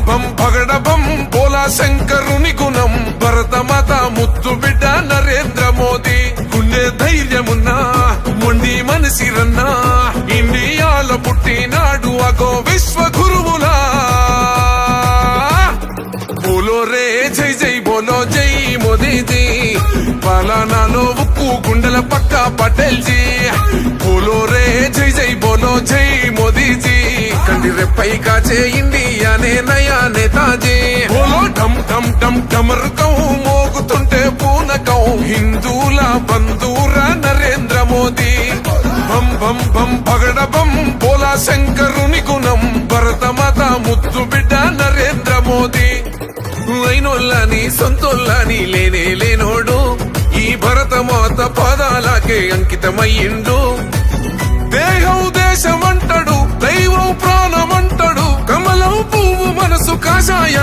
బం పగడబం బోలా శంకరుని గుణం భరతమాత ముద్దు బిడ్డ నరేంద్ర మోదీ గుండె ధైర్యమున్నా మొండి మనసిరన్నా ఇండియాలో పుట్టినాడు అగో విశ్వ గురువులా బోలో రే జై జై బోలో జై మోదీజీ పాలనాలో ఉక్కు గుండెల పక్క పటేల్ జీ బోలో రే జై జై బోలో జై మోదీజీ కండి రెప్పై కాచే ఇండియానే నయా నేతాజీ బోలో ఢమ్ ఢమ్ ఢమ్ ఢమరుకం మోగుతుంటే పూనకం హిందూల బంధూర నరేంద్ర మోదీ బం బం బం పగడబం బోలా శంకరుని గుణం భరతమాత ముద్దు బిడ్డ నరేంద్ర మోదీ అయినోళ్ళని సొంతోళ్ళని లేనే లేనోడు ఈ భరతమాత పాదాలకే అంకితమయ్యిండు దేహం దేశమంటాడు దైవం ప్రాణమంటాడు కమలం పువ్వు మనసు కాషాయ